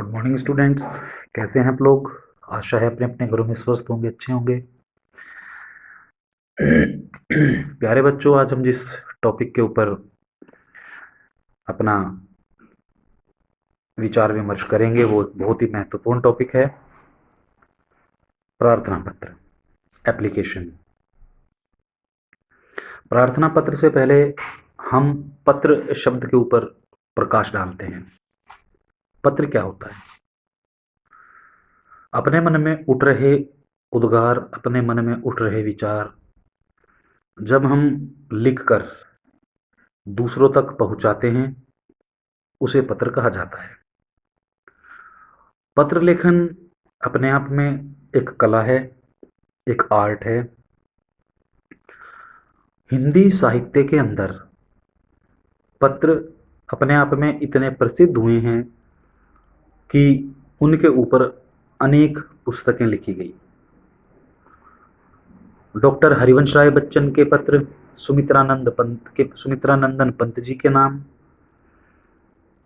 Good morning students. कैसे हैं आप लोग? आशा है अपने अपने घरों में स्वस्थ होंगे, अच्छे होंगे। प्यारे बच्चों, आज हम जिस टॉपिक के ऊपर अपना विचार विमर्श करेंगे वो बहुत ही महत्वपूर्ण टॉपिक है, प्रार्थना पत्र एप्लीकेशन। प्रार्थना पत्र से पहले हम पत्र शब्द के ऊपर प्रकाश डालते हैं। पत्र क्या होता है? अपने मन में उठ रहे उद्गार, अपने मन में उठ रहे विचार जब हम लिखकर दूसरों तक पहुंचाते हैं उसे पत्र कहा जाता है। पत्र लेखन अपने आप में एक कला है, एक आर्ट है। हिंदी साहित्य के अंदर पत्र अपने आप में इतने प्रसिद्ध हुए हैं कि उनके ऊपर अनेक पुस्तकें लिखी गई। डॉक्टर हरिवंश राय बच्चन के पत्र सुमित्रानंदन पंत जी के नाम,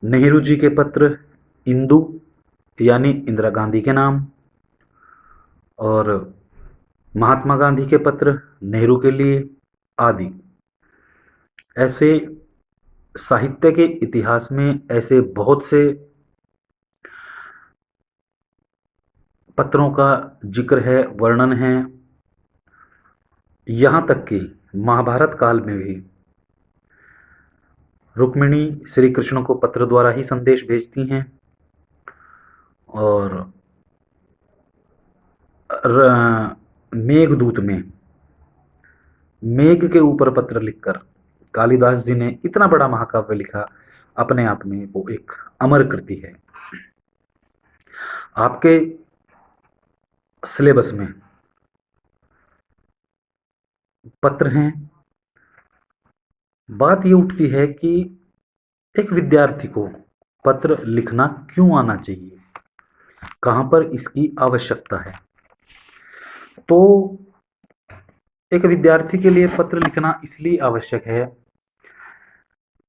नेहरू जी के पत्र इंदु यानी इंदिरा गांधी के नाम, और महात्मा गांधी के पत्र नेहरू के लिए आदि। ऐसे साहित्य के इतिहास में ऐसे बहुत से पत्रों का जिक्र है, वर्णन है। यहाँ तक कि महाभारत काल में भी रुक्मिणी श्री कृष्ण को पत्र द्वारा ही संदेश भेजती हैं, और मेघदूत में मेघ के ऊपर पत्र लिखकर कालिदास जी ने इतना बड़ा महाकाव्य लिखा। अपने आप में वो एक अमर कृति है। आपके सिलेबस में पत्र हैं। बात ये उठती है कि एक विद्यार्थी को पत्र लिखना क्यों आना चाहिए, कहां पर इसकी आवश्यकता है। तो एक विद्यार्थी के लिए पत्र लिखना इसलिए आवश्यक है,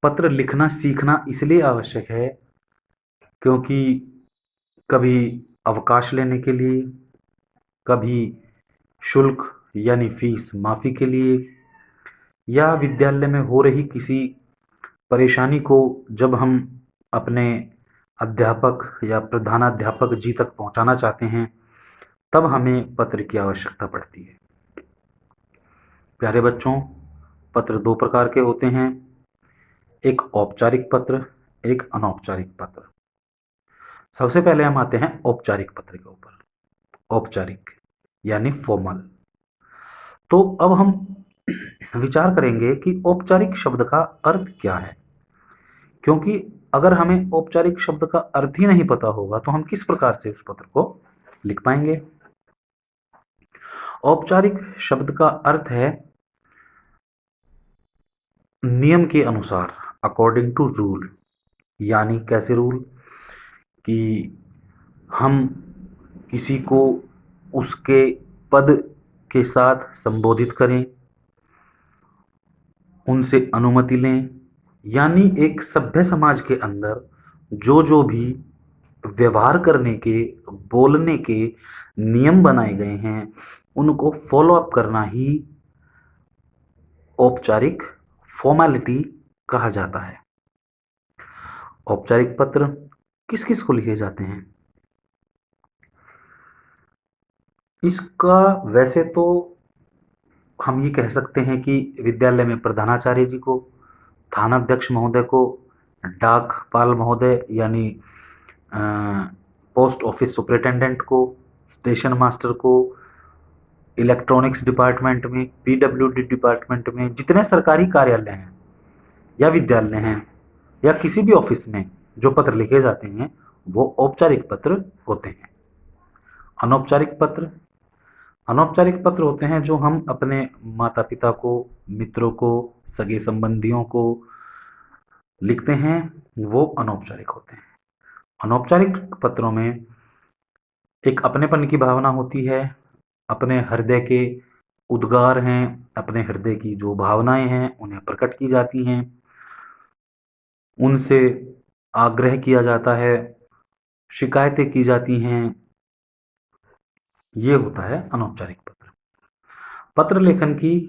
पत्र लिखना सीखना इसलिए आवश्यक है क्योंकि कभी अवकाश लेने के लिए, कभी शुल्क यानी फीस माफी के लिए, या विद्यालय में हो रही किसी परेशानी को जब हम अपने अध्यापक या प्रधानाध्यापक जी तक पहुंचाना चाहते हैं, तब हमें पत्र की आवश्यकता पड़ती है। प्यारे बच्चों, पत्र दो प्रकार के होते हैं, एक औपचारिक पत्र, एक अनौपचारिक पत्र। सबसे पहले हम आते हैं औपचारिक पत्र के ऊपर। औपचारिक यानी फॉर्मल। तो अब हम विचार करेंगे कि औपचारिक शब्द का अर्थ क्या है, क्योंकि अगर हमें औपचारिक शब्द का अर्थ ही नहीं पता होगा तो हम किस प्रकार से उस पत्र को लिख पाएंगे। औपचारिक शब्द का अर्थ है नियम के अनुसार, अकॉर्डिंग टू रूल। यानी कैसे रूल? कि हम किसी को उसके पद के साथ संबोधित करें, उनसे अनुमति लें। यानी एक सभ्य समाज के अंदर जो जो भी व्यवहार करने के, बोलने के नियम बनाए गए हैं, उनको फॉलो अप करना ही औपचारिक फॉर्मेलिटी कहा जाता है। औपचारिक पत्र किस किस को लिखे जाते हैं? इसका वैसे तो हम ये कह सकते हैं कि विद्यालय में प्रधानाचार्य जी को, थानाध्यक्ष महोदय को, डाकपाल महोदय यानी पोस्ट ऑफिस सुपरिटेंडेंट को, स्टेशन मास्टर को, इलेक्ट्रॉनिक्स डिपार्टमेंट में, पीडब्ल्यूडी डिपार्टमेंट में जितने सरकारी कार्यालय हैं या विद्यालय हैं या किसी भी ऑफिस में जो पत्र लिखे जाते हैं वो औपचारिक पत्र होते हैं। अनौपचारिक पत्र, अनौपचारिक पत्र होते हैं जो हम अपने माता पिता को, मित्रों को, सगे संबंधियों को लिखते हैं, वो अनौपचारिक होते हैं। अनौपचारिक पत्रों में एक अपनेपन की भावना होती है, अपने हृदय के उद्गार हैं, अपने हृदय की जो भावनाएं हैं उन्हें प्रकट की जाती हैं, उनसे आग्रह किया जाता है, शिकायतें की जाती हैं, ये होता है अनौपचारिक पत्र। पत्र लेखन की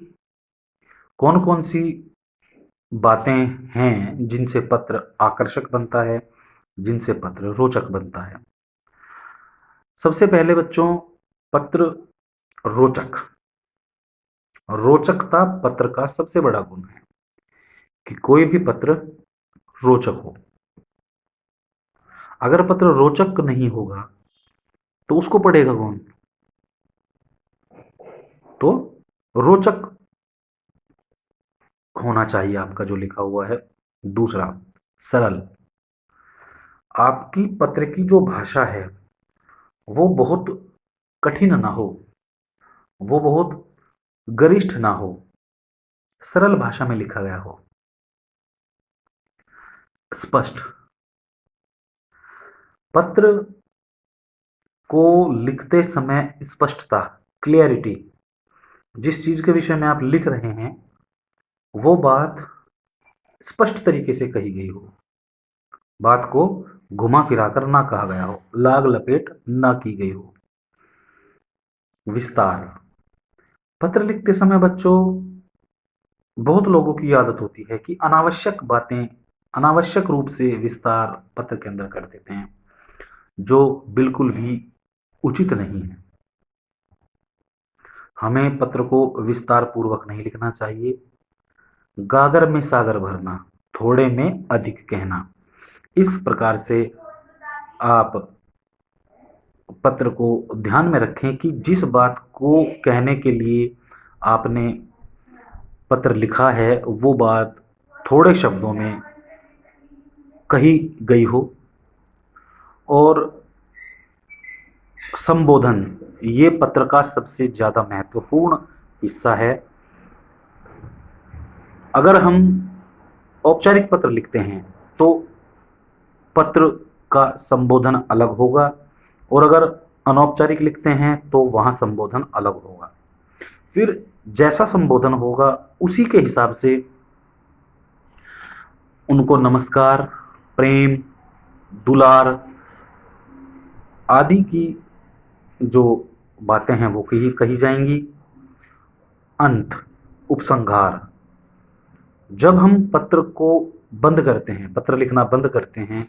कौन कौन सी बातें हैं जिनसे पत्र आकर्षक बनता है, जिनसे पत्र रोचक बनता है? सबसे पहले बच्चों, पत्र रोचक। रोचकता पत्र का सबसे बड़ा गुण है कि कोई भी पत्र रोचक हो। अगर पत्र रोचक नहीं होगा तो उसको पढ़ेगा कौन? तो रोचक होना चाहिए आपका जो लिखा हुआ है। दूसरा, सरल। आपकी पत्र की जो भाषा है वो बहुत कठिन ना हो, वो बहुत गरिष्ठ ना हो, सरल भाषा में लिखा गया हो। स्पष्ट। पत्र को लिखते समय स्पष्टता, क्लियरिटी, जिस चीज के विषय में आप लिख रहे हैं वो बात स्पष्ट तरीके से कही गई हो, बात को घुमा फिराकर ना कहा गया हो, लाग लपेट ना की गई हो। विस्तार। पत्र लिखते समय बच्चों बहुत लोगों की आदत होती है कि अनावश्यक बातें अनावश्यक रूप से विस्तार पत्र के अंदर कर देते हैं, जो बिल्कुल भी उचित नहीं है। हमें पत्र को विस्तार पूर्वक नहीं लिखना चाहिए। गागर में सागर भरना, थोड़े में अधिक कहना, इस प्रकार से आप पत्र को ध्यान में रखें कि जिस बात को कहने के लिए आपने पत्र लिखा है वो बात थोड़े शब्दों में कही गई हो। और संबोधन, ये पत्र का सबसे ज़्यादा महत्वपूर्ण हिस्सा है। अगर हम औपचारिक पत्र लिखते हैं तो पत्र का संबोधन अलग होगा, और अगर अनौपचारिक लिखते हैं तो वहाँ संबोधन अलग होगा। फिर जैसा संबोधन होगा उसी के हिसाब से उनको नमस्कार, प्रेम, दुलार आदि की जो बातें हैं वो कही जाएंगी। अंत, उपसंहार। जब हम पत्र को बंद करते हैं, पत्र लिखना बंद करते हैं,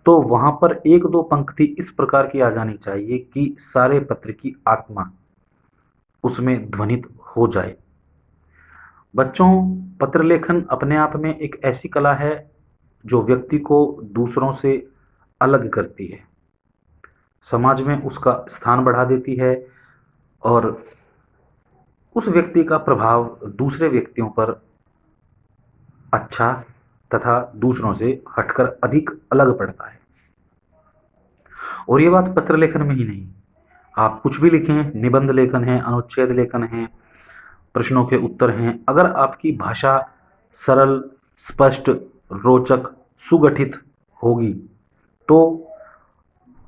तो वहां पर एक दो पंक्ति इस प्रकार की आ जानी चाहिए कि सारे पत्र की आत्मा उसमें ध्वनित हो जाए। बच्चों, पत्र लेखन अपने आप में एक ऐसी कला है जो व्यक्ति को दूसरों से अलग करती है, समाज में उसका स्थान बढ़ा देती है और उस व्यक्ति का प्रभाव दूसरे व्यक्तियों पर अच्छा तथा दूसरों से हटकर अधिक अलग पड़ता है। और ये बात पत्र लेखन में ही नहीं, आप कुछ भी लिखें, निबंध लेखन है, अनुच्छेद लेखन है, प्रश्नों के उत्तर हैं, अगर आपकी भाषा सरल, स्पष्ट, रोचक, सुगठित होगी तो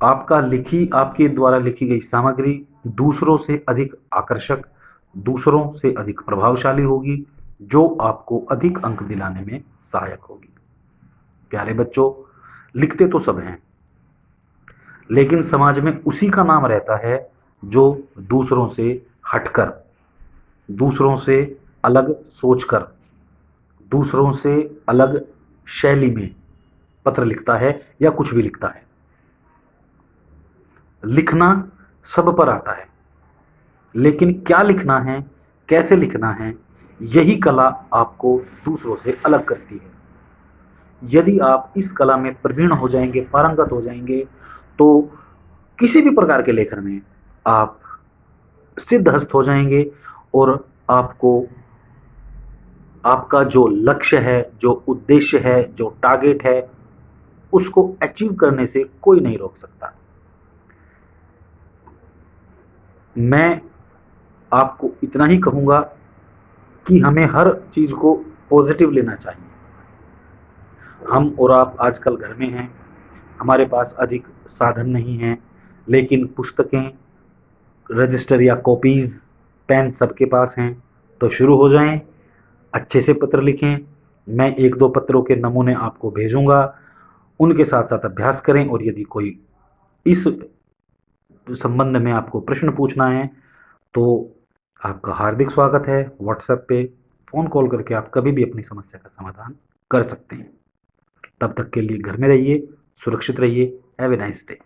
आपके द्वारा लिखी गई सामग्री दूसरों से अधिक आकर्षक, दूसरों से अधिक प्रभावशाली होगी, जो आपको अधिक अंक दिलाने में सहायक होगी। प्यारे बच्चों, लिखते तो सब हैं, लेकिन समाज में उसी का नाम रहता है जो दूसरों से हटकर, दूसरों से अलग सोचकर, दूसरों से अलग शैली में पत्र लिखता है या कुछ भी लिखता है। लिखना सब पर आता है, लेकिन क्या लिखना है, कैसे लिखना है, यही कला आपको दूसरों से अलग करती है। यदि आप इस कला में प्रवीण हो जाएंगे, पारंगत हो जाएंगे, तो किसी भी प्रकार के लेखन में आप सिद्धहस्त हो जाएंगे और आपको आपका जो लक्ष्य है, जो उद्देश्य है, जो टारगेट है, उसको अचीव करने से कोई नहीं रोक सकता। मैं आपको इतना ही कहूँगा कि हमें हर चीज़ को पॉजिटिव लेना चाहिए। हम और आप आजकल घर में हैं, हमारे पास अधिक साधन नहीं हैं, लेकिन पुस्तकें, रजिस्टर या कॉपीज़, पेन सबके पास हैं। तो शुरू हो जाएं, अच्छे से पत्र लिखें। मैं एक दो पत्रों के नमूने आपको भेजूंगा, उनके साथ साथ अभ्यास करें, और यदि कोई इस संबंध में आपको प्रश्न पूछना है तो आपका हार्दिक स्वागत है। व्हाट्सएप पे फ़ोन कॉल करके आप कभी भी अपनी समस्या का समाधान कर सकते हैं। तब तक के लिए घर में रहिए, सुरक्षित रहिए। Have a nice day.